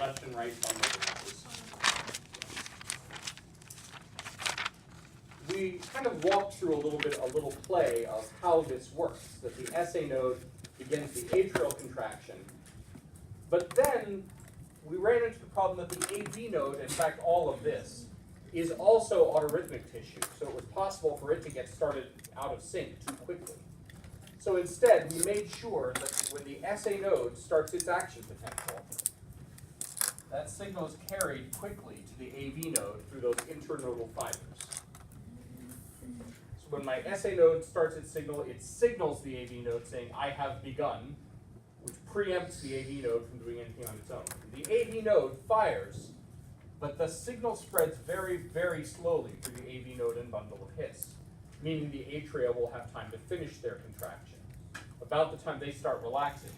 left and right bundle branches. We kind of walked through a little play of how this works, that the SA node begins the atrial contraction, but then we ran into the problem that the AV node, in fact all of this, is also autorhythmic tissue, so it was possible for it to get started out of sync too quickly. So instead, we made sure that when the SA node starts its action potential, that signal is carried quickly to the AV node through those internodal fibers. So when my SA node starts its signal, it signals the AV node saying, I have begun, which preempts the AV node from doing anything on its own. The AV node fires, but the signal spreads very, very slowly through the AV node and bundle of His, meaning the atria will have time to finish their contraction. About the time they start relaxing,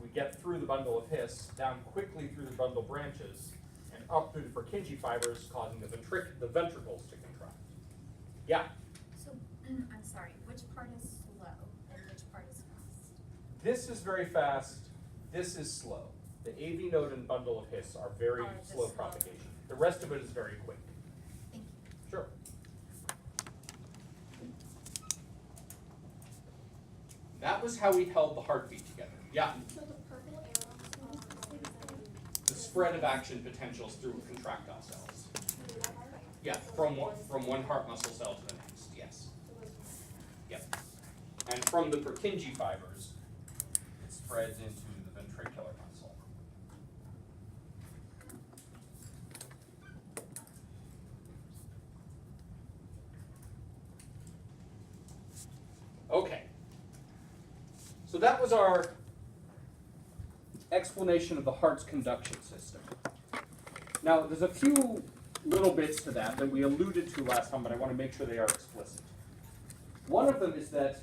we get through the bundle of His, down quickly through the bundle branches, and up through the Purkinje fibers, causing the ventricles to contract. Yeah? So, I'm sorry, which part is slow and which part is fast? This is very fast, this is slow. The AV node and bundle of His are very slow propagation. The rest of it is very quick. Thank you. Sure. That was how we held the heartbeat together. Yeah? So the purple arrow, The spread of action potentials through contractile cells. Yeah, from one heart muscle cell to the next, yes. Yep. And from the Purkinje fibers, it spreads into the ventricular muscle. Okay. So that was our explanation of the heart's conduction system. Now, there's a few little bits to that we alluded to last time, but I want to make sure they are explicit. One of them is that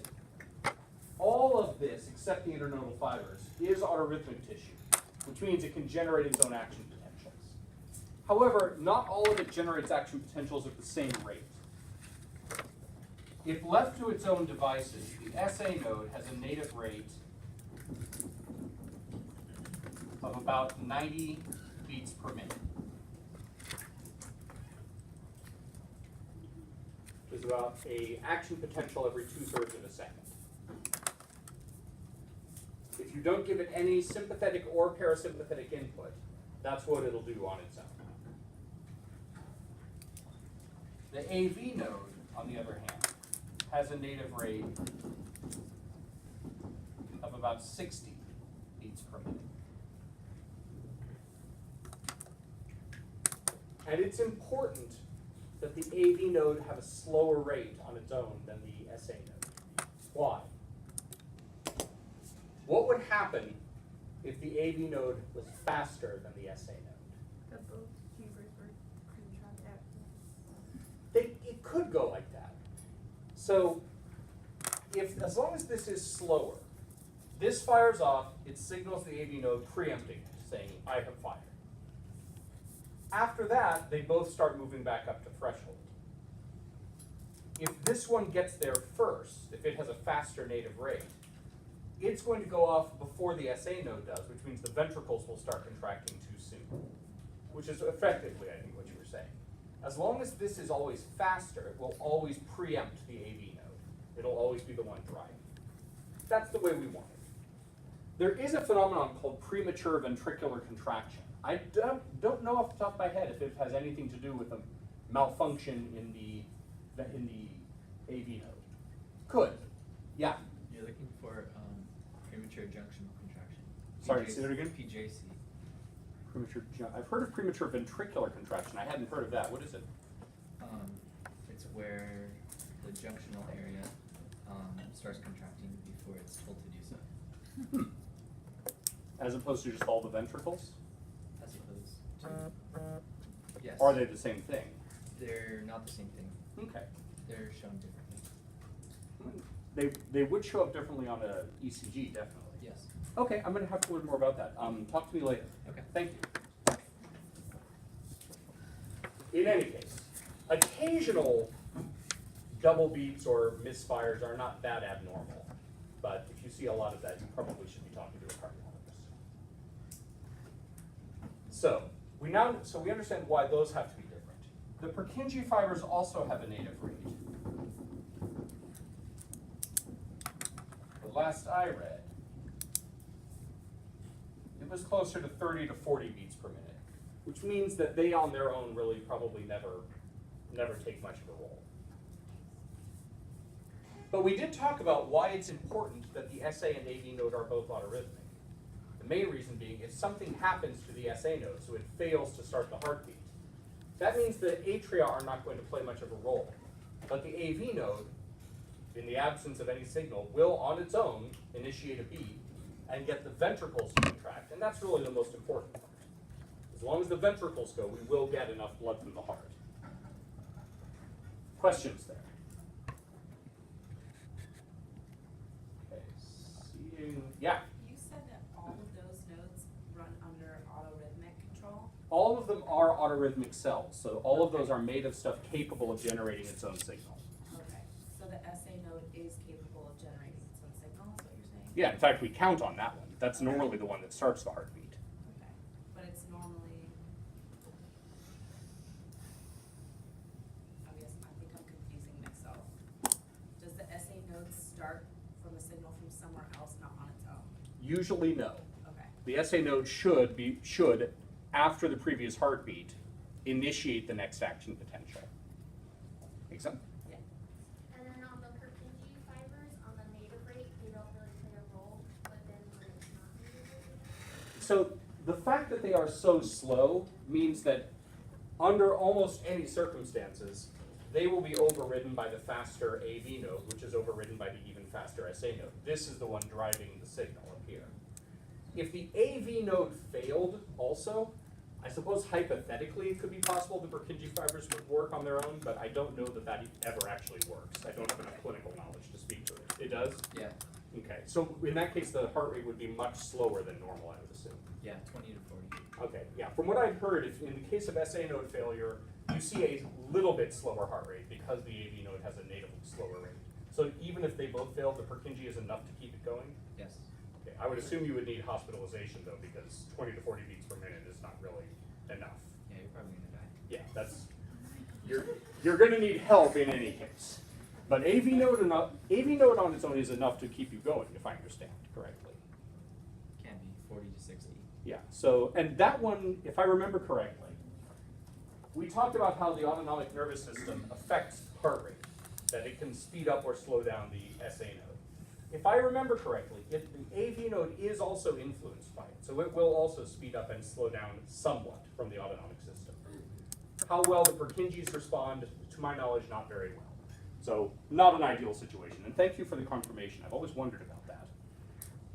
all of this, except the internodal fibers, is autorhythmic tissue, which means it can generate its own action potentials. However, not all of it generates action potentials at the same rate. If left to its own devices, the SA node has a native rate of about 90 beats per minute. There's about an action potential every 2/3 of a second. If you don't give it any sympathetic or parasympathetic input, that's what it'll do on its own. The AV node, on the other hand, has a native rate of about 60 beats per minute. And it's important that the AV node have a slower rate on its own than the SA node. Why? What would happen if the AV node was faster than the SA node? That both chambers were contract at once. It could go like that. So, as long as this is slower, this fires off, it signals the AV node preempting it, saying, I have fired. After that, they both start moving back up to threshold. If this one gets there first, if it has a faster native rate, it's going to go off before the SA node does, which means the ventricles will start contracting too soon, which is effectively, I think, what you were saying. As long as this is always faster, it will always preempt the AV node. It'll always be the one driving. That's the way we want it. There is a phenomenon called premature ventricular contraction. I don't know off the top of my head if it has anything to do with a malfunction in the AV node. Could. Yeah. You're looking for premature junctional contraction. Sorry, say that again? PJC. I've heard of premature ventricular contraction. I hadn't heard of that. What is it? It's where the junctional area starts contracting before it's told to do so. As opposed to just all the ventricles? As opposed to, yes. Are they the same thing? They're not the same thing. Okay. They're shown differently. They would show up differently on a ECG, definitely. Yes. Okay, I'm going to have to learn more about that. Talk to me later. Okay. Thank you. In any case, occasional double beats or misfires are not that abnormal. But if you see a lot of that, you probably should be talking to a cardiologist. So we understand why those have to be different. The Purkinje fibers also have a native rate. The last I read, it was closer to 30 to 40 beats per minute, which means that they on their own really probably never take much of a role. But we did talk about why it's important that the SA and AV node are both autorhythmic. The main reason being if something happens to the SA node, so it fails to start the heartbeat, that means the atria are not going to play much of a role. But the AV node, in the absence of any signal, will on its own initiate a beat and get the ventricles to contract, and that's really the most important part. As long as the ventricles go, we will get enough blood from the heart. Questions there? Okay, seeing, yeah. You said that all of those nodes run under autorhythmic control? All of them are autorhythmic cells, so all of those are made of stuff capable of generating its own signal. Okay, so the SA node is capable of generating its own signal, is what you're saying? Yeah, in fact, we count on that one. That's normally the one that starts the heartbeat. Okay, but it's normally, I think I'm confusing myself. Does the SA node start from a signal from somewhere else, not on its own? Usually no. Okay, The SA node should, after the previous heartbeat, initiate the next action potential. Make sense? yeah. And then on the Purkinje fibers, on the native rate, they don't really play a role, but then when it's not native rate. So the fact that they are so slow means that under almost any circumstances, they will be overridden by the faster AV node, which is overridden by the even faster SA node. This is the one driving the signal up here. If the AV node failed also, I suppose hypothetically it could be possible the Purkinje fibers would work on their own, but I don't know that that ever actually works. I don't have enough clinical knowledge to speak to it. It does? Yeah, Okay, so in that case, the heart rate would be much slower than normal, I would assume. yeah, 20 to 40. Okay, yeah, from what I've heard, if in the case of SA node failure, you see a little bit slower heart rate because the AV node has a natively slower rate. So even if they both fail, the Purkinje is enough to keep it going? Yes. Okay, I would assume you would need hospitalization though, because 20 to 40 beats per minute is not really enough. Yeah, you're probably gonna die. Yeah, you're gonna need help in any case. But AV node on its own is enough to keep you going, if I understand correctly. Can be 40 to 60. Yeah, so, and that one, if I remember correctly, we talked about how the autonomic nervous system affects heart rate, that it can speed up or slow down the SA node. If I remember correctly, the AV node is also influenced by it, so it will also speed up and slow down somewhat from the autonomic system. How well the Purkinjes respond, to my knowledge, not very well. So, not an ideal situation, and thank you for the confirmation. I've always wondered about that.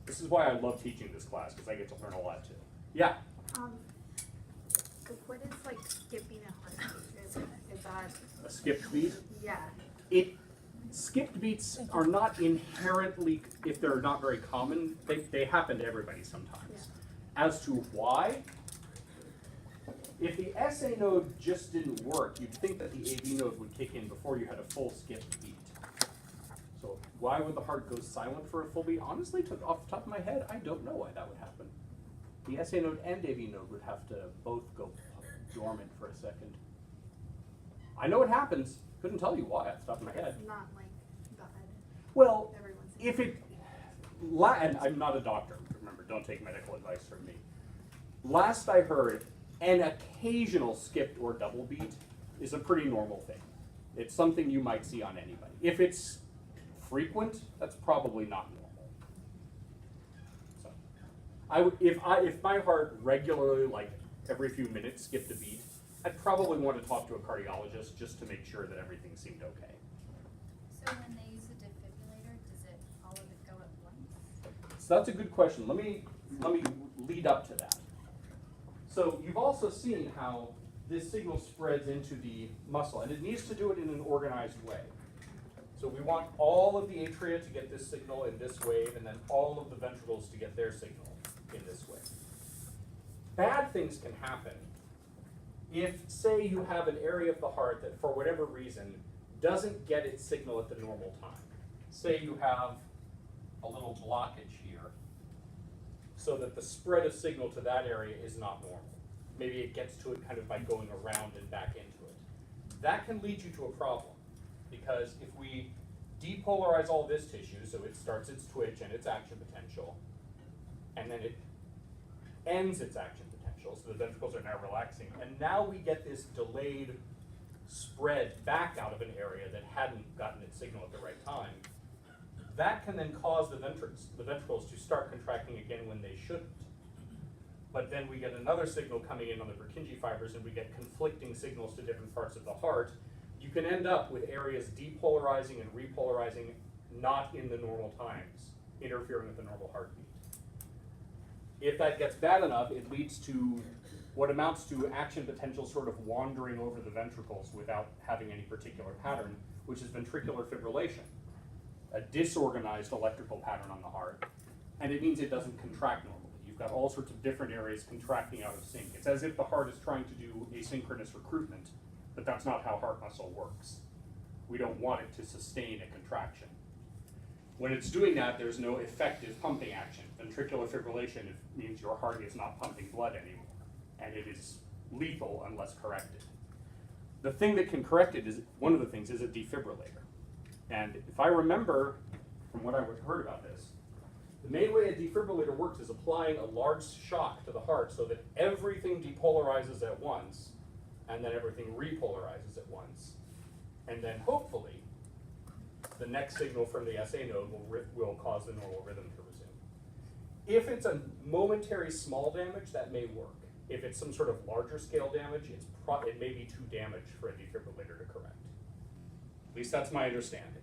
This is why I love teaching this class, because I get to learn a lot too. Yeah? So what is like skipping a heartbeat? Is that, A skipped beat? yeah, Skipped beats are not inherently, if they're not very common, they happen to everybody sometimes. As to why, if the SA node just didn't work, you'd think that the AV node would kick in before you had a full skipped beat. So why would the heart go silent for a full beat? Honestly, off the top of my head, I don't know why that would happen. The SA node and AV node would have to both go dormant for a second. I know it happens, couldn't tell you why off the top of my head. it's not like God. Well, Everyone's if it, and I'm not a doctor, remember, don't take medical advice from me. Last I heard, an occasional skipped or double beat is a pretty normal thing. It's something you might see on anybody. If it's frequent, that's probably not normal. So, if my heart regularly, like every few minutes, skipped a beat, I'd probably want to talk to a cardiologist just to make sure that everything seemed okay. So when they use a defibrillator, does it all of it go at once? So that's a good question. Let me lead up to that. So you've also seen how this signal spreads into the muscle, and it needs to do it in an organized way. So we want all of the atria to get this signal in this wave, and then all of the ventricles to get their signal in this way. Bad things can happen if, say, you have an area of the heart that, for whatever reason, doesn't get its signal at the normal time. Say you have a little blockage here, so that the spread of signal to that area is not normal. maybe it gets to it kind of by going around and back into it. That can lead you to a problem, because if we depolarize all this tissue, so it starts its twitch and its action potential, and then it ends its action potential, so the ventricles are now relaxing, and now we get this delayed spread back out of an area that hadn't gotten its signal at the right time, that can then cause the ventricles to start contracting again when they shouldn't. But then we get another signal coming in on the Purkinje fibers, and we get conflicting signals to different parts of the heart. You can end up with areas depolarizing and repolarizing not in the normal times, interfering with the normal heartbeat. If that gets bad enough, it leads to what amounts to action potential sort of wandering over the ventricles without having any particular pattern, which is ventricular fibrillation, a disorganized electrical pattern on the heart, and it means it doesn't contract normally. You've got all sorts of different areas contracting out of sync. It's as if the heart is trying to do asynchronous recruitment, but that's not how heart muscle works. We don't want it to sustain a contraction. When it's doing that, there's no effective pumping action. Ventricular fibrillation means your heart is not pumping blood anymore, and it is lethal unless corrected. The thing that can correct it is, one of the things is a defibrillator. And if I remember from what I heard about this, the main way a defibrillator works is applying a large shock to the heart so that everything depolarizes at once, and then everything repolarizes at once. And then hopefully, the next signal from the SA node will cause the normal rhythm to resume. If it's a momentary small damage, that may work. If it's some sort of larger scale damage, it may be too damaged for a defibrillator to correct. At least that's my understanding.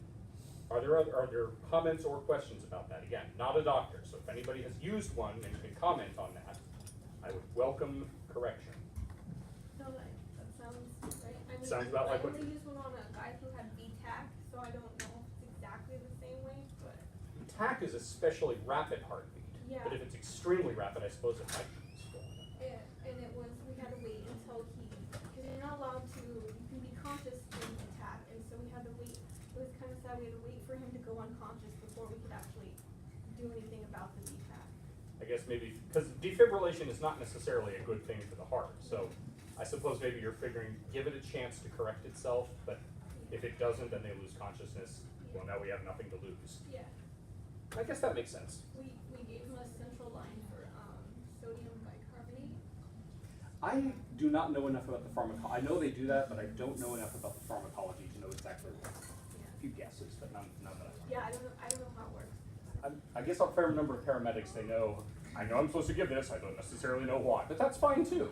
Are there comments or questions about that? Again, not a doctor, so if anybody has used one and can comment on that, I would welcome correction. No, that sounds right. I mean, Sounds about like I what- only used one on a guy who had VTAC, so I don't know if it's exactly the same way, but TAC is especially rapid heartbeat, yeah. but if it's extremely rapid, I suppose it might be useful. And it was, we had to wait until because you're not allowed to, you can be conscious in VTAC, and so we had to wait. It was kind of sad, we had to wait for him to go unconscious before we could actually do anything about the VTAC. I guess maybe, because defibrillation is not necessarily a good thing for the heart, so I suppose maybe you're figuring, give it a chance to correct itself, but if it doesn't, then they lose consciousness. Well, now we have nothing to lose. Yeah, I guess that makes sense. we gave him a central line for sodium bicarbonate. I do not know enough about the pharmacology. I know they do that, but I don't know enough about the pharmacology to know exactly what. A few guesses, but none that I know. Yeah, I don't know how it works. I guess a fair number of paramedics, they know, I know I'm supposed to give this, I don't necessarily know why, but that's fine too.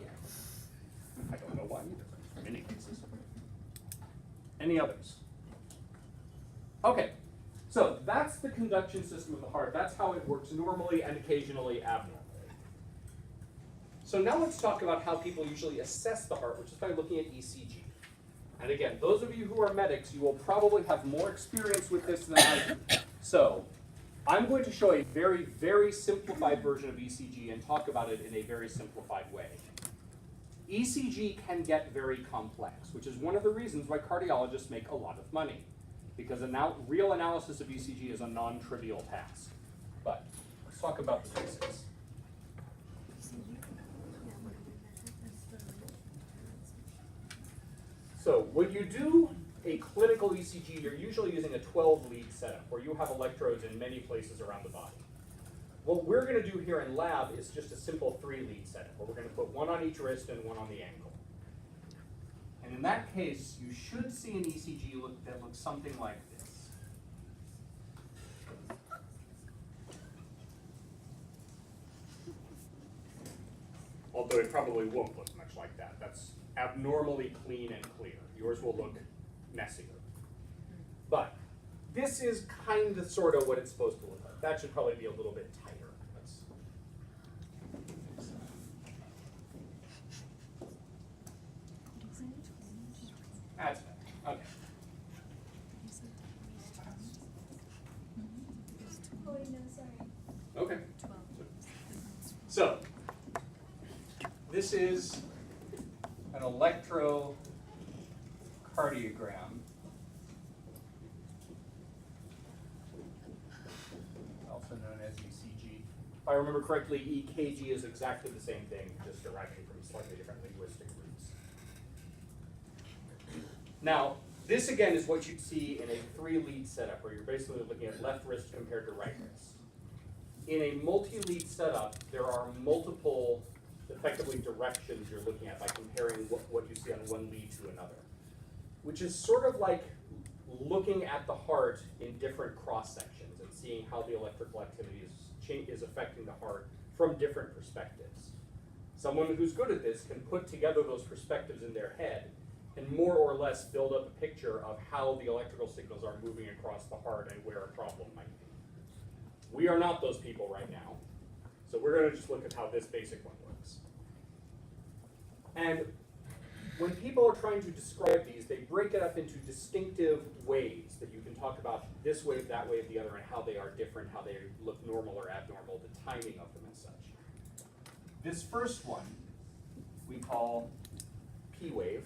I don't know why either, in many cases. Any others? Okay, so that's the conduction system of the heart. That's how it works normally and occasionally abnormally. So now let's talk about how people usually assess the heart, which is by looking at ECG. And again, those of you who are medics, you will probably have more experience with this than I do. So I'm going to show a very, very simplified version of ECG and talk about it in a very simplified way. ECG can get very complex, which is one of the reasons why cardiologists make a lot of money, because real analysis of ECG is a non-trivial task. But let's talk about the basics. So when you do a clinical ECG, you're usually using a 12-lead setup where you have electrodes in many places around the body. What we're going to do here in lab is just a simple 3-lead setup where we're going to put one on each wrist and one on the ankle. And in that case, you should see an ECG that looks something like this. Although it probably won't look much like that. That's abnormally clean and clear. Yours will look messier. But this is kind of sort of what it's supposed to look like. That should probably be a little bit tighter. That's better. Okay. Oh, wait, no, sorry. Okay. So, this is an electrocardiogram, also known as ECG. If I remember correctly, EKG is exactly the same thing, just deriving from slightly different linguistic roots. Now, this again is what you'd see in a 3-lead setup, where you're basically looking at left wrist compared to right wrist. In a multi-lead setup, there are multiple, effectively, directions you're looking at by comparing what you see on one lead to another, which is sort of like looking at the heart in different cross-sections and seeing how the electrical activity is affecting the heart from different perspectives. Someone who's good at this can put together those perspectives in their head and more or less build up a picture of how the electrical signals are moving across the heart and where a problem might be. We are not those people right now, so we're going to just look at how this basic one works. And when people are trying to describe these, they break it up into distinctive ways that you can talk about this wave, that wave, the other, and how they are different, how they look normal or abnormal, the timing of them and such. This first one we call P wave.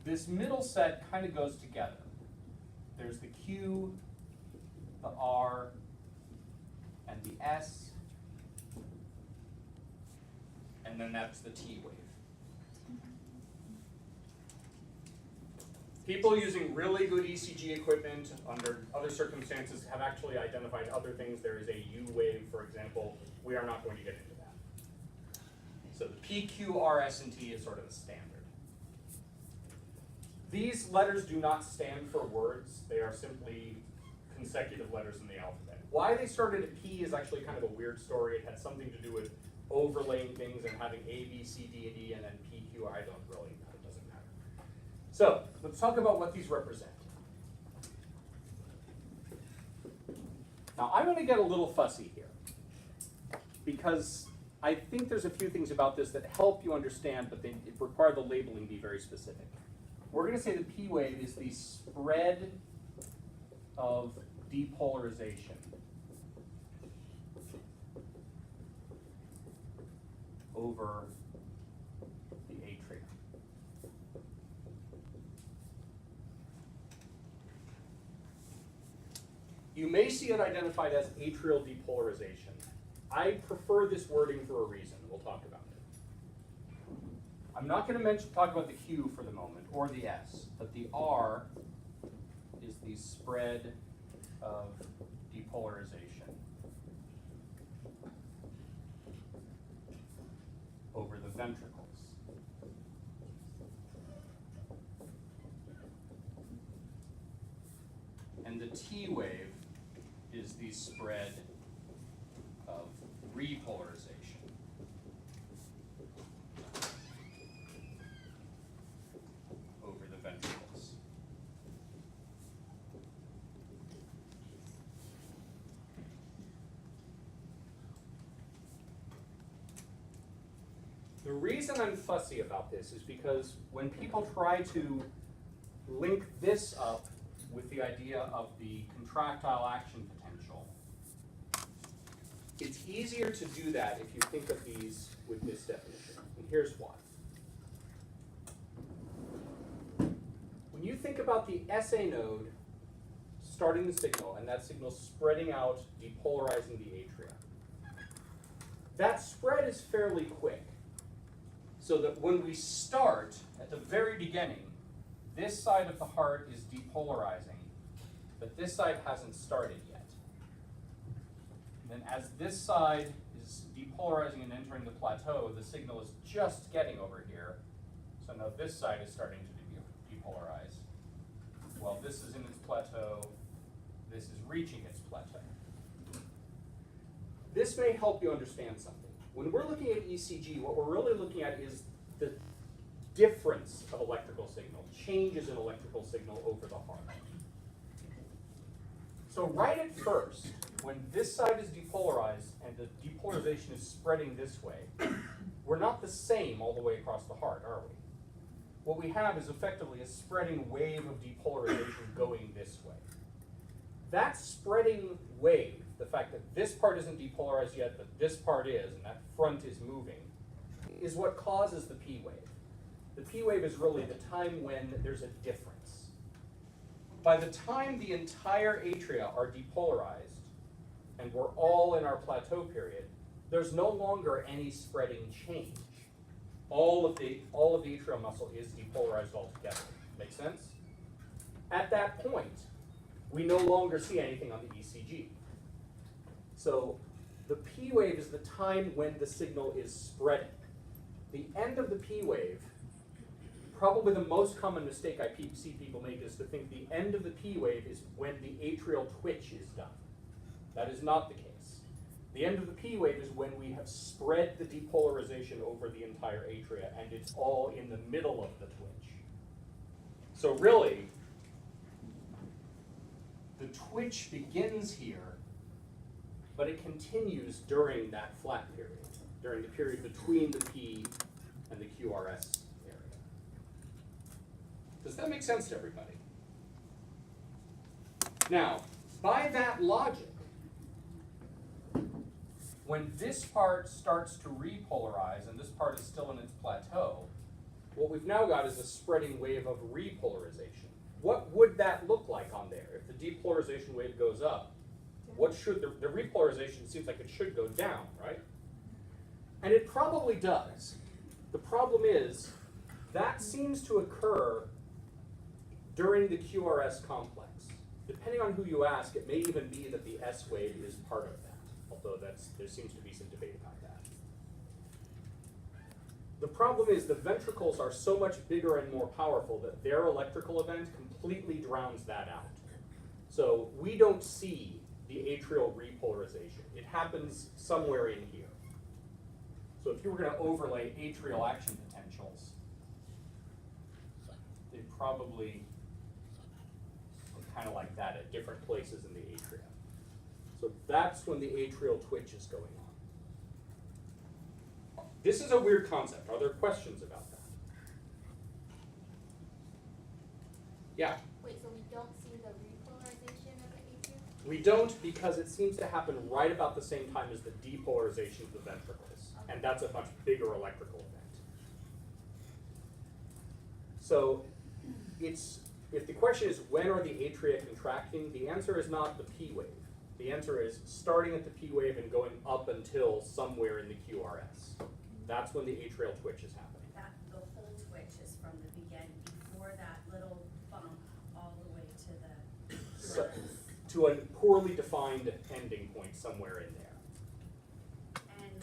This middle set kind of goes together. There's the Q, the R, and the S, and then that's the T wave. People using really good ECG equipment under other circumstances have actually identified other things. There is a U wave, for example. We are not going to get into that. So the P, Q, R, S, and T is sort of the standard. These letters do not stand for words. They are simply consecutive letters in the alphabet. Why they started at P is actually kind of a weird story. It had something to do with overlaying things and having A, B, C, D, and E, and then P, Q, I don't really know. It doesn't matter. So let's talk about what these represent. Now I'm going to get a little fussy here because I think there's a few things about this that help you understand, but they require the labeling be very specific. We're going to say the P wave is the spread of depolarization over the atrium. You may see it identified as atrial depolarization. I prefer this wording for a reason. We'll talk about it. I'm not going to talk about the Q for the moment, or the S, but the R is the spread of depolarization over the ventricles. And the T wave is the spread of repolarization over the ventricles. The reason I'm fussy about this is because when people try to link this up with the idea of the contractile action potential, it's easier to do that if you think of these with this definition. And here's why. When you think about the SA node starting the signal, and that signal spreading out, depolarizing the atria, that spread is fairly quick. So that when we start, at the very beginning, this side of the heart is depolarizing, but this side hasn't started yet. And then as this side is depolarizing and entering the plateau, the signal is just getting over here. So now this side is starting to depolarize. Well, this is in its plateau, this is reaching its plateau. This may help you understand something. When we're looking at ECG, what we're really looking at is the difference of electrical signal, changes in electrical signal over the heart. So right at first, when this side is depolarized and the depolarization is spreading this way, we're not the same all the way across the heart, are we? What we have is effectively a spreading wave of depolarization going this way. That spreading wave, the fact that this part isn't depolarized yet, but this part is, and that front is moving, is what causes the P wave. The P wave is really the time when there's a difference. By the time the entire atria are depolarized, and we're all in our plateau period, there's no longer any spreading change. All of the atrial muscle is depolarized altogether. Make sense? At that point, we no longer see anything on the ECG. So the P wave is the time when the signal is spreading. The end of the P wave, probably the most common mistake I see people make is to think the end of the P wave is when the atrial twitch is done. That is not the case. The end of the P wave is when we have spread the depolarization over the entire atria and it's all in the middle of the twitch. So really, the twitch begins here, but it continues during that flat period, during the period between the P and the QRS area. Does that make sense to everybody? Now, by that logic, when this part starts to repolarize and this part is still in its plateau, what we've now got is a spreading wave of repolarization. What would that look like on there? If the depolarization wave goes up, what should the repolarization seems like it should go down, right? And it probably does. The problem is that seems to occur during the QRS complex. Depending on who you ask, it may even be that the S wave is part of that, although there seems to be some debate about that. The problem is the ventricles are so much bigger and more powerful that their electrical event completely drowns that out. So we don't see the atrial repolarization. It happens somewhere in here. So if you were going to overlay atrial action potentials, they'd probably look kind of like that at different places in the atria. So that's when the atrial twitch is going on. This is a weird concept. Are there questions about that? Yeah? Wait, so we don't see the repolarization of the atria? We don't, because it seems to happen right about the same time as the depolarization of the ventricles. Okay. And that's a much bigger electrical event. So if the question is when are the atria contracting, the answer is not the P wave. The answer is starting at the P wave and going up until somewhere in the QRS. That's when the atrial twitch is happening. That, the whole twitch is from the beginning, before that little bump, all the way to the So, to a poorly defined ending point somewhere in there. And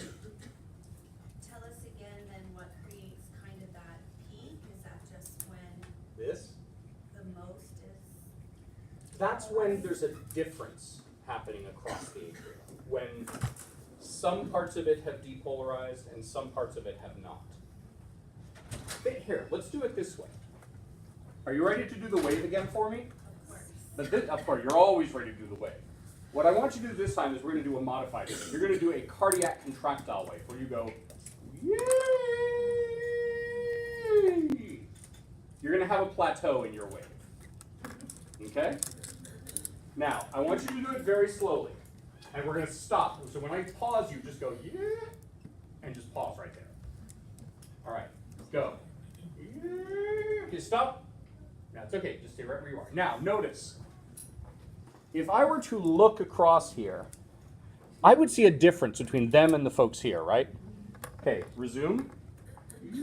tell us again then what creates kind of that peak, is that just when This? the most is? That's when there's a difference happening across the atria. When some parts of it have depolarized and some parts of it have not. Here, let's do it this way. Are you ready to do the wave again for me? Of course. Of course, you're always ready to do the wave. What I want you to do this time is we're going to do a modified wave. You're going to do a cardiac contractile wave where you go, yay! You're going to have a plateau in your wave. Okay? Now, I want you to do it very slowly. And we're going to stop. So when I pause, you just go, yeah, and just pause right there. All right, go. Yeah. Okay, stop. That's okay, just stay right where you are. Now, notice, if I were to look across here, I would see a difference between them and the folks here, right? Okay, resume. Yeah,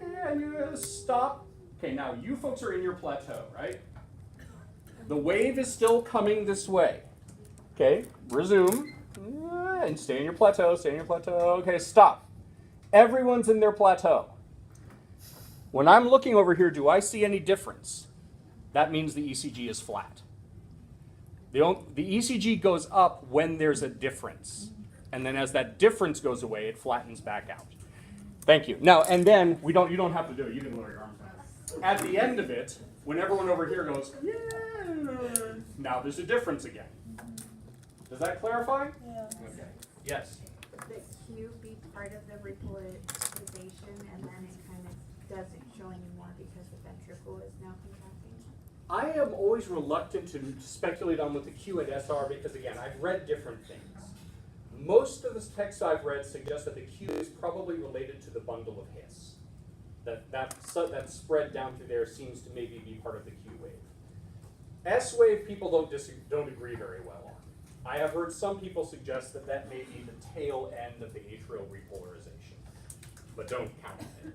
okay, and you stop. Okay, now you folks are in your plateau, right? The wave is still coming this way. Okay, resume. Yeah, and stay in your plateau, stay in your plateau. Okay, stop. Everyone's in their plateau. When I'm looking over here, do I see any difference? That means the ECG is flat. The ECG goes up when there's a difference. And then as that difference goes away, it flattens back out. Thank you. Now, and then, you don't have to do it. You can lower your arms down. At the end of it, when everyone over here goes, yeah, now there's a difference again. Does that clarify? Yeah. Okay. Yes. The Q be part of the repolarization and then it kind of doesn't show anymore because the ventricle is now contracting? I am always reluctant to speculate on what the Q and S are because, again, I've read different things. Most of the texts I've read suggest that the Q is probably related to the bundle of His. That spread down through there seems to maybe be part of the Q wave. S wave people don't agree very well on. I have heard some people suggest that that may be the tail end of the atrial repolarization, but don't count it.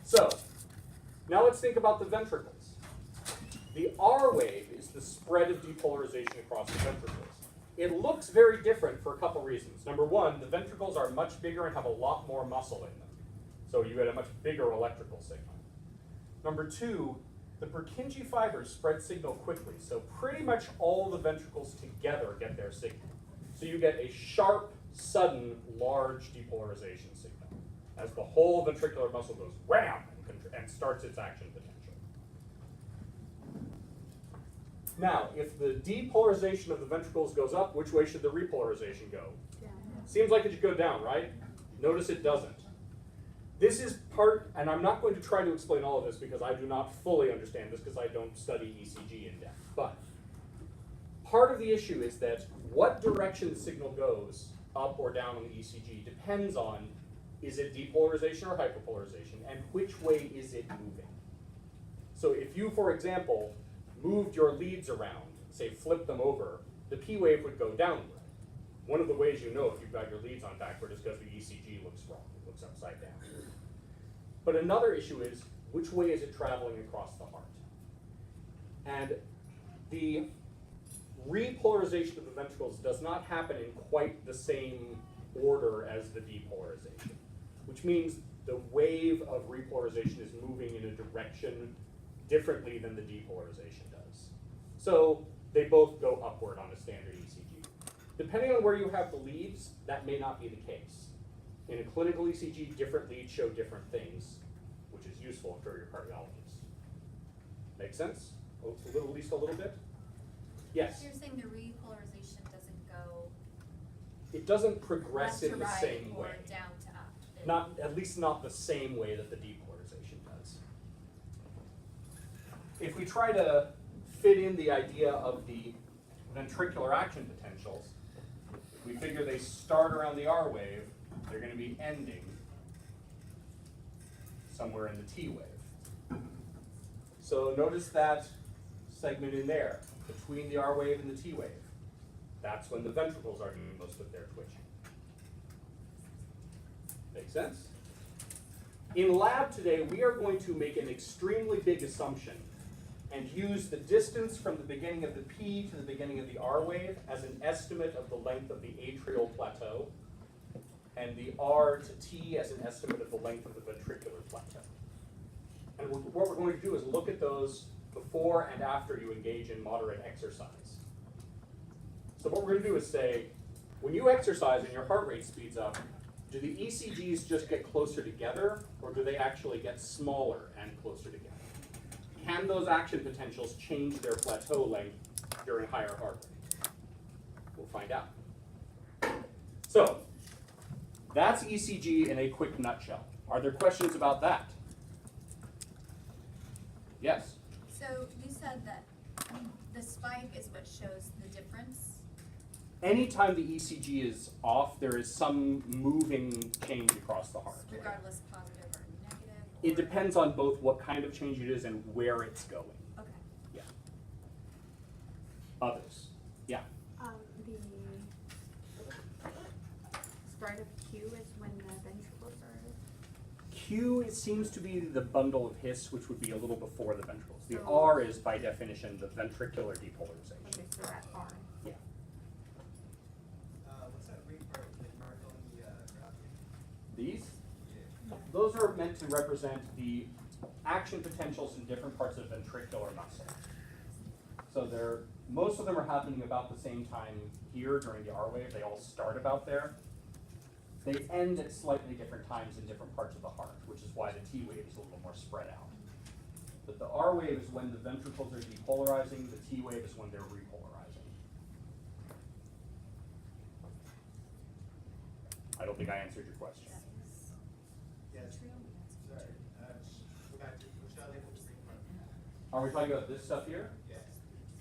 So, now let's think about the ventricles. The R wave is the spread of depolarization across the ventricles. It looks very different for a couple reasons. Number one, the ventricles are much bigger and have a lot more muscle in them. So you get a much bigger electrical signal. Number two, the Purkinje fibers spread signal quickly, so pretty much all the ventricles together get their signal. So you get a sharp, sudden, large depolarization signal as the whole ventricular muscle goes wham and starts its action potential. Now, if the depolarization of the ventricles goes up, which way should the repolarization go? Down. Seems like it should go down, right? Notice it doesn't. This is part, and I'm not going to try to explain all of this because I do not fully understand this because I don't study ECG in depth. But part of the issue is that what direction the signal goes, up or down on the ECG, depends on is it depolarization or hyperpolarization, and which way is it moving. So if you, for example, moved your leads around, say flip them over, the P wave would go downward. One of the ways you know if you've got your leads on backward is because the ECG looks wrong, it looks upside down. But another issue is, which way is it traveling across the heart? And the repolarization of the ventricles does not happen in quite the same order as the depolarization, which means the wave of repolarization is moving in a direction differently than the depolarization does. So they both go upward on a standard ECG. Depending on where you have the leads, that may not be the case. In a clinical ECG, different leads show different things, which is useful for your cardiologist. Make sense? At least a little bit? Yes? So you're saying the repolarization doesn't go It doesn't progress left to in the right same or way. down to up? It- Not, at least not the same way that the depolarization does. If we try to fit in the idea of the ventricular action potentials, we figure they start around the R wave, they're going to be ending somewhere in the T wave. So notice that segment in there, between the R wave and the T wave. That's when the ventricles are doing most of their twitching. Make sense? In lab today, we are going to make an extremely big assumption and use the distance from the beginning of the P to the beginning of the R wave as an estimate of the length of the atrial plateau, and the R to T as an estimate of the length of the ventricular plateau. And what we're going to do is look at those before and after you engage in moderate exercise. So what we're going to do is say, when you exercise and your heart rate speeds up, do the ECGs just get closer together, or do they actually get smaller and closer together? Can those action potentials change their plateau length during higher heart rate? We'll find out. So, that's ECG in a quick nutshell. Are there questions about that? Yes? So you said that the spike is what shows the difference? Anytime the ECG is off, there is some moving change across the heart. Regardless positive or negative? It or- depends on both what kind of change it is and where it's going. Okay. Yeah. Others? Yeah. The start of Q is when the ventricles are. Q, it seems to be the bundle of His, which would be a little before the ventricles. The So- R is, by definition, the ventricular depolarization. Okay, so that R. Yeah. What's that repart that marked on the graph? These? Yeah. Those are meant to represent the action potentials in different parts of ventricular muscle. So most of them are happening about the same time here during the R wave. They all start about there. They end at slightly different times in different parts of the heart, which is why the T wave is a little more spread out. But the R wave is when the ventricles are depolarizing, the T wave is when they're repolarizing. I don't think I answered your question. Yes. Sorry. Go back to, which now label was repart? Are we talking about this stuff here? Yes.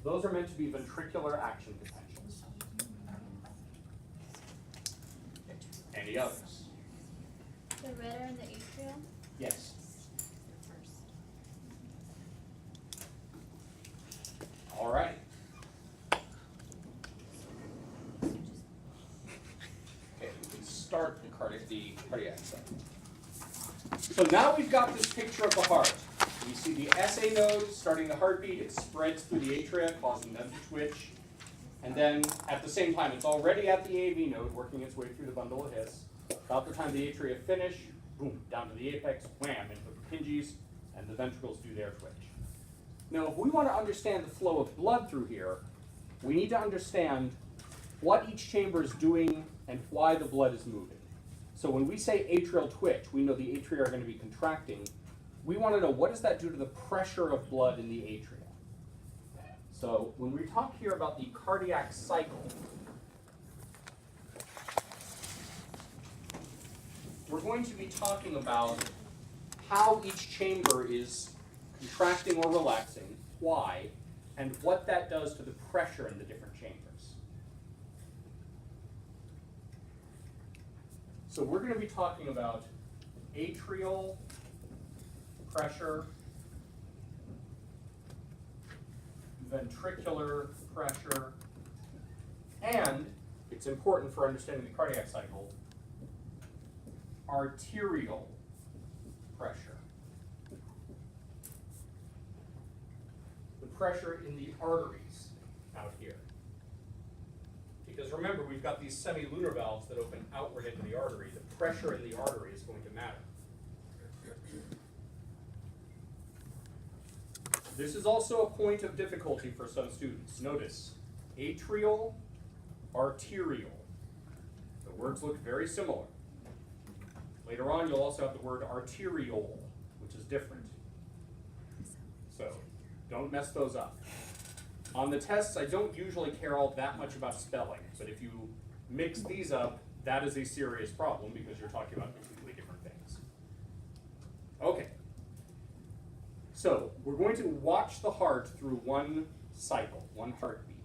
Those are meant to be ventricular action potentials. Any others? The red are in the atrial? Yes. All right. the cardiac cycle. So now we've got this picture of the heart. We see the SA node starting the heartbeat. It spreads through the atria, causing them to twitch. And then at the same time, it's already at the AV node, working its way through the bundle of His. About the time the atria finish, boom, down to the apex, wham, into the Purkinjes, and the ventricles do their twitch. Now, if we want to understand the flow of blood through here, we need to understand what each chamber is doing and why the blood is moving. So when we say atrial twitch, we know the atria are going to be contracting. We want to know, what does that do to the pressure of blood in the atria? So when we talk here about the cardiac cycle, we're going to be talking about how each chamber is contracting or relaxing, why, and what that does to the pressure in the different chambers. So we're going to be talking about atrial pressure, ventricular pressure, and, it's important for understanding the cardiac cycle, arterial pressure. The pressure in the arteries out here. Because remember, we've got these semilunar valves that open outward into the artery. The pressure in the artery is going to matter. This is also a point of difficulty for some students. Notice, atrial, arterial. The words look very similar. Later on, you'll also have the word arteriole, which is different. So, don't mess those up. On the tests, I don't usually care all that much about spelling, but if you mix these up, that is a serious problem because you're talking about completely different things. Okay. So, we're going to watch the heart through one cycle, one heartbeat,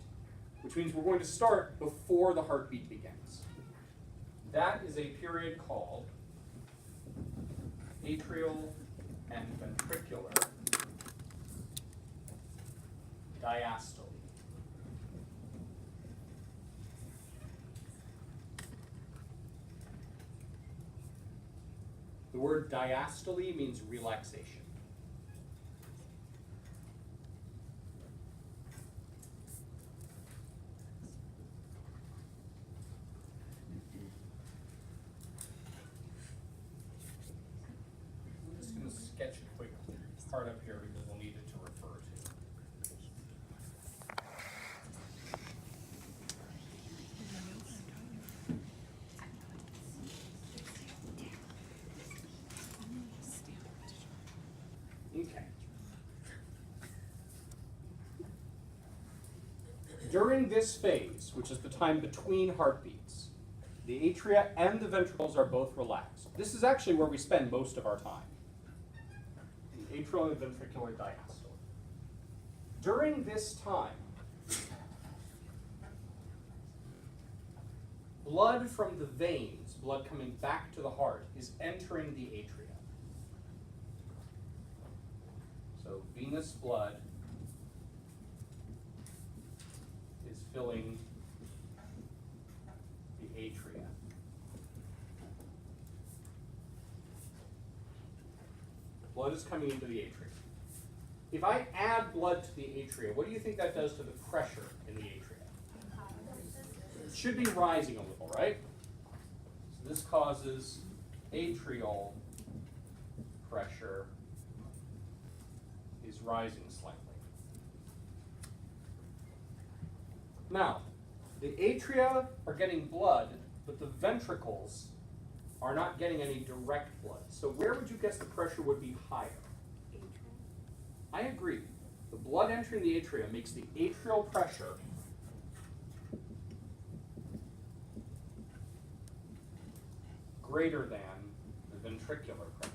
which means we're going to start before the heartbeat begins. That is a period called atrial and ventricular diastole. The word diastole means relaxation. I'm just going to sketch a quick part up here because we'll need it to refer to. Okay. During this phase, which is the time between heartbeats, the atria and the ventricles are both relaxed. This is actually where we spend most of our time. The atrial and ventricular diastole. During this time, blood from the veins, blood coming back to the heart, is entering the atria. So venous blood is filling the atria. Blood is coming into the atria. If I add blood to the atria, what do you think that does to the pressure in the atria? It should be rising a little, right? So this causes atrial pressure is rising slightly. Now, the atria are getting blood, but the ventricles are not getting any direct blood. So where would you guess the pressure would be higher? I agree. The blood entering the atria makes the atrial pressure greater than the ventricular pressure.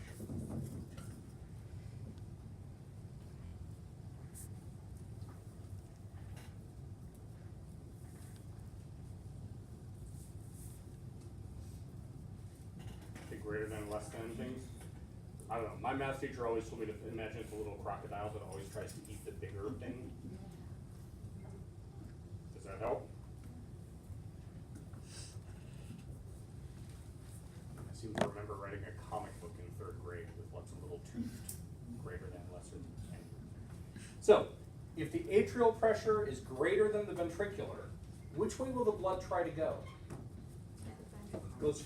Greater than, less than things? I don't know. My math teacher always told me to imagine it's a little crocodile that always tries to eat the bigger thing. Does that help? I see grade with what's a little toothed, greater than, lesser than. So, if the atrial pressure is greater than the ventricular, which way will the blood try to go?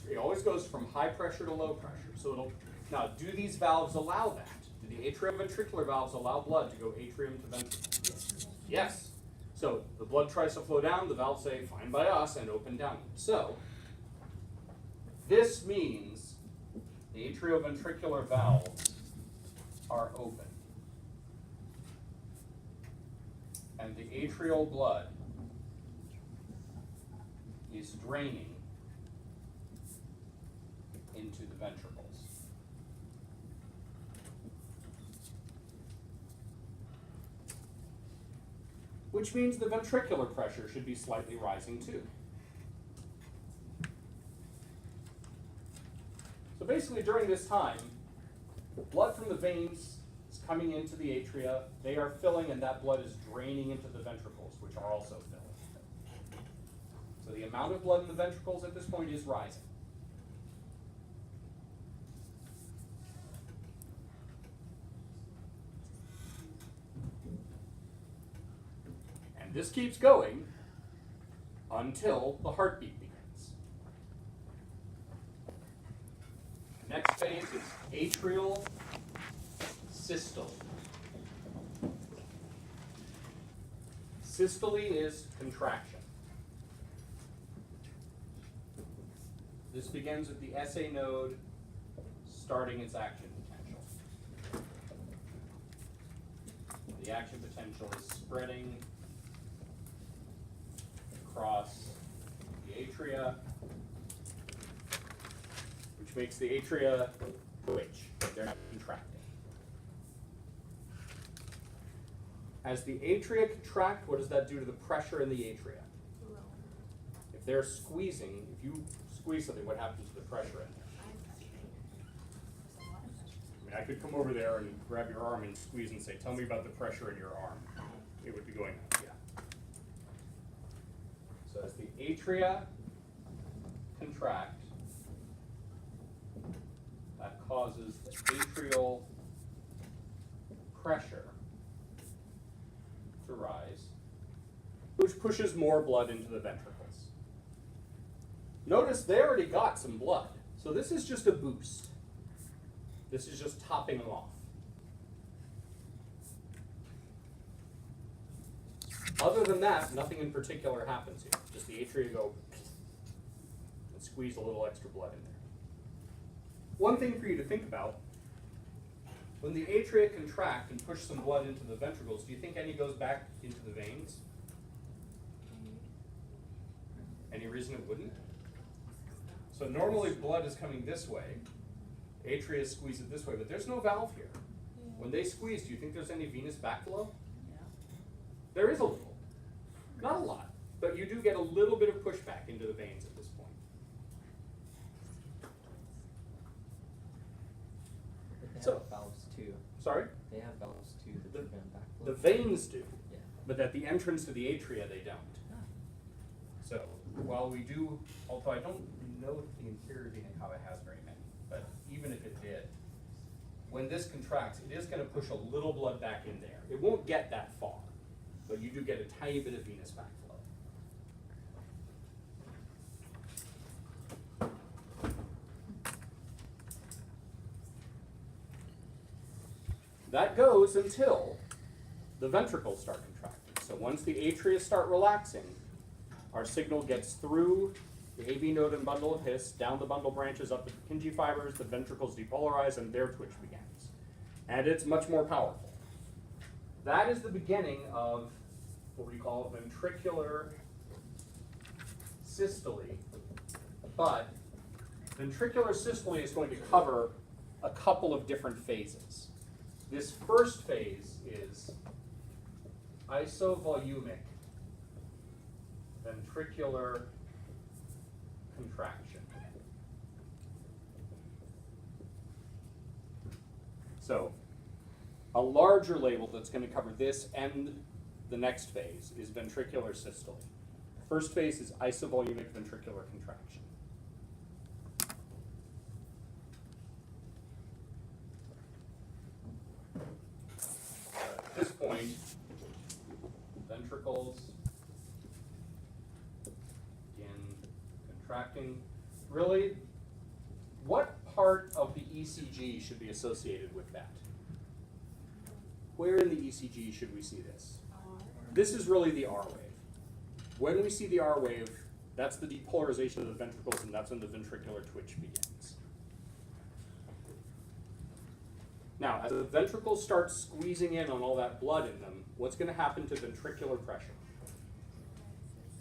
It always goes from high pressure to low pressure. So it'll, now, do these valves allow that? Do the atrioventricular valves allow blood to go atrium to ventricle? Yes. So the blood tries to flow down, the valves say, fine by us, and open down. So this means the atrioventricular valves are open. And the atrial blood is draining into the ventricles. Which means the ventricular pressure should be slightly rising too. So basically during this time, blood from the veins is coming into the atria, they are filling, and that blood is draining into the ventricles, which are also filling. So the amount of blood in the ventricles at this point is rising. And this keeps going until the heartbeat begins. Next phase is atrial systole. Systole is contraction. This begins with the SA node starting its action potential. The action potential is spreading across the atria, which makes the atria twitch. They're not contracting. As the atria contract, what does that do to the pressure in the atria? If they're squeezing, if you squeeze something, what happens to the pressure in there? I mean, I could come over there and grab your arm and squeeze and say, tell me about the pressure in your arm. It would be going up, yeah. So as the atria contract, that causes the atrial pressure to rise, which pushes more blood into the ventricles. Notice they already got some blood, so this is just a boost. This is just topping them off. Other than that, nothing in particular happens here. Just the atria go and squeeze a little extra blood in there. One thing for you to think about, when the atria contract and push some blood into the ventricles, do you think any goes back into the veins? Any reason it wouldn't? So normally blood is coming this way, atria squeeze it this way, but there's no valve here. When they squeeze, do you think there's any venous backflow? Yeah. There is a little. Not a lot, but you do get a little bit of pushback into the veins at this point. But they So- have valves too. Sorry? They have valves too that prevent backflow. The veins do, Yeah. but at the entrance to the atria they don't. Ah. So while we do, although I don't know if the interior vena cava has very many, but even if it did, when this contracts, it is going to push a little blood back in there. It won't get that far, but you do get a tiny bit of venous backflow. That goes until the ventricles start contracting. So once the atria start relaxing, our signal gets through the AV node and bundle of His, down the bundle branches up the Purkinje fibers, the ventricles depolarize, and their twitch begins. And it's much more powerful. That is the beginning of what we call ventricular systole. But ventricular systole is going to cover a couple of different phases. This first phase is isovolumic ventricular contraction. So, a larger label that's going to cover this and the next phase is ventricular systole. First phase is isovolumic ventricular contraction. ventricles. Again, contracting. Really, what part of the ECG should be associated with that? Where in the ECG should we see this? This is really the R wave. When we see the R wave, that's the depolarization of the ventricles, and that's when the ventricular twitch begins. Now, as the ventricles start squeezing in on all that blood in them, what's going to happen to ventricular pressure?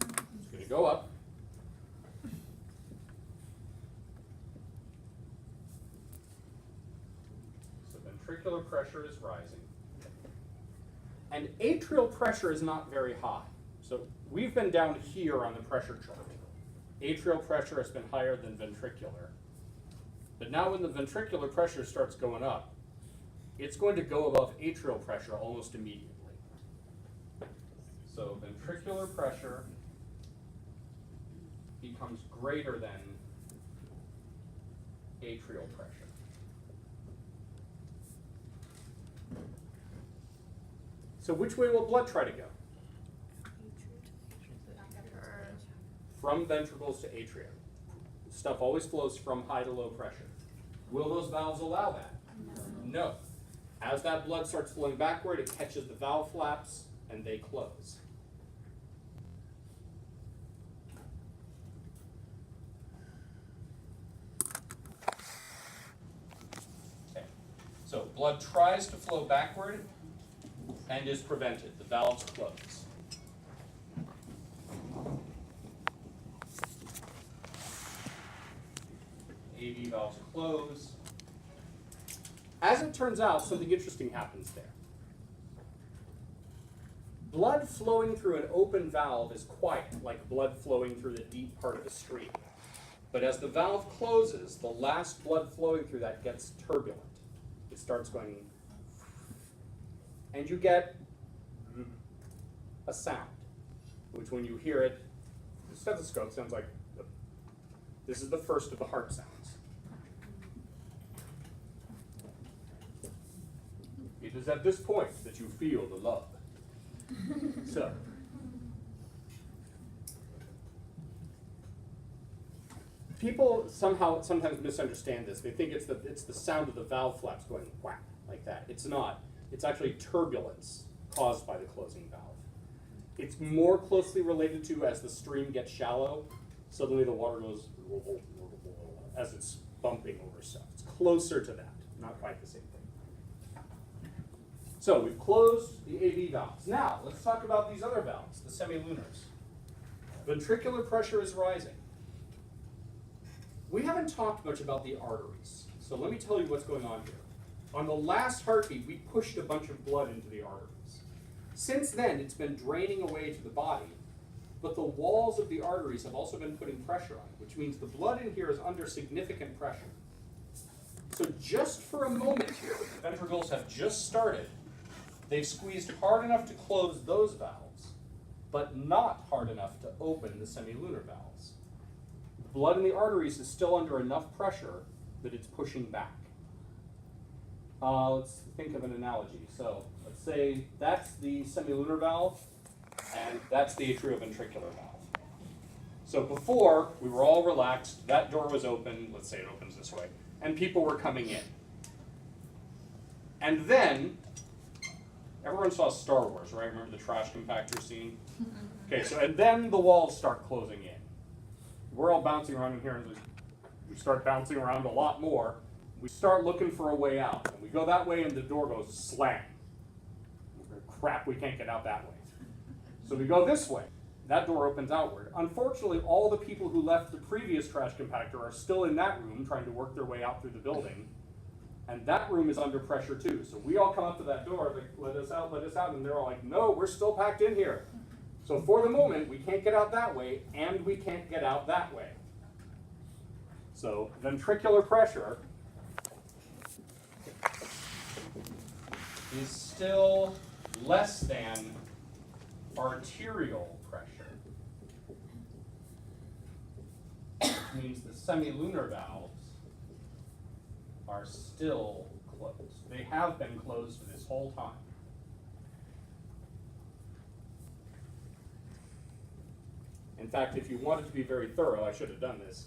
It's going to go up. So ventricular pressure is rising. And atrial pressure is not very high. So we've been down here on the pressure chart. Atrial pressure has been higher than ventricular. But now when the ventricular pressure starts going up, it's going to go above atrial pressure almost immediately. So ventricular pressure becomes greater than atrial pressure. So which way will blood try to go? From ventricles to atria. Stuff always flows from high to low pressure. Will those valves allow that? No. As that blood starts flowing backward, it catches the valve flaps and they close. Okay. So blood tries to flow backward and is prevented. The valves close. AV valves close. As it turns out, something interesting happens there. Blood flowing through an open valve is quiet, like blood flowing through the deep part of a stream. But as the valve closes, the last blood flowing through that gets turbulent. It starts going, and you get a sound, which when you hear it, the stethoscope sounds like, this is the first of the heart sounds. It is at this point that you feel the love. So, people sometimes misunderstand this. They think it's the sound of the valve flaps going whack like that. It's not. It's actually turbulence caused by the closing valve. It's more closely related to as the stream gets shallow, suddenly the water goes as it's bumping over stuff. It's closer to that, not quite the same thing. So we've closed the AV valves. Now, let's talk about these other valves, the semilunars. Ventricular pressure is rising. We haven't talked much about the arteries, so let me tell you what's going on here. On the last heartbeat, we pushed a bunch of blood into the arteries. Since then, it's been draining away to the body, but the walls of the arteries have also been putting pressure on it, which means the blood in here is under significant pressure. So just for a moment here, the ventricles have just started. They've squeezed hard enough to close those valves, but not hard enough to open the semilunar valves. Blood in the arteries is still under enough pressure that it's pushing back. Let's think of an analogy. So let's say that's the semilunar valve, and that's the atrioventricular valve. So before, we were all relaxed, that door was open, let's say it opens this way, and people were coming in. And then, everyone saw Star Wars, right? Remember the trash compactor scene? Okay, so and then the walls start closing in. We're all bouncing around in here, and we start bouncing around a lot more. We start looking for a way out. And we go that way, and the door goes slam. Crap, we can't get out that way. So we go this way. That door opens outward. Unfortunately, all the people who left the previous trash compactor are still in that room trying to work their way out through the building. And that room is under pressure too. So we all come up to that door, like, let us out, and they're all like, no, we're still packed in here. So for the moment, we can't get out that way, and we can't get out that way. So ventricular pressure is still less than arterial pressure. Which means the semilunar valves are still closed. They have been closed this whole time. In fact, if you wanted to be very thorough, I should have done this.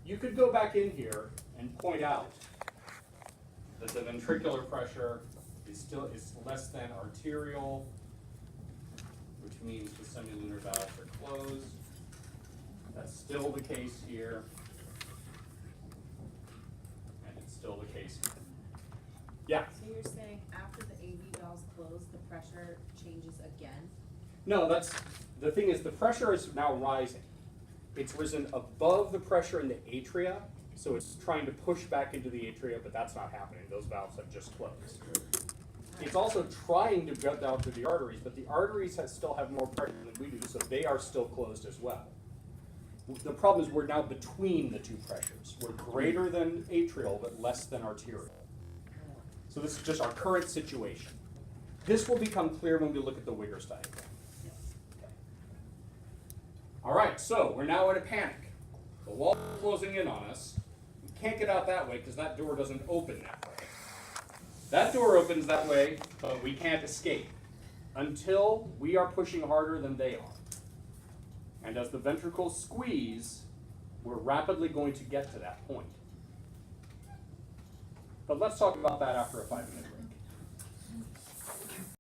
You could go back in here and point out that the ventricular pressure is less than arterial, which means the semilunar valves are closed. That's still the case here. And it's still the case here. Yeah? So you're saying after the AV valves close, the pressure changes again? No, the thing is, the pressure is now rising. It's risen above the pressure in the atria, so it's trying to push back into the atria, but that's not happening. Those valves have just closed. It's also trying to get down to the arteries, but the arteries still have more pressure than we do, so they are still closed as well. The problem is we're now between the two pressures. We're greater than atrial, but less than arterial. So this is just our current situation. This will become clear when we look at the Wiggers diagram. All right, so we're now in a panic. The wall is closing in on us. We can't get out that way because that door doesn't open that way. That door opens that way, but we can't escape until we are pushing harder than they are. And as the ventricles squeeze, we're rapidly going to get to that point. But let's talk about that after a 5-minute break.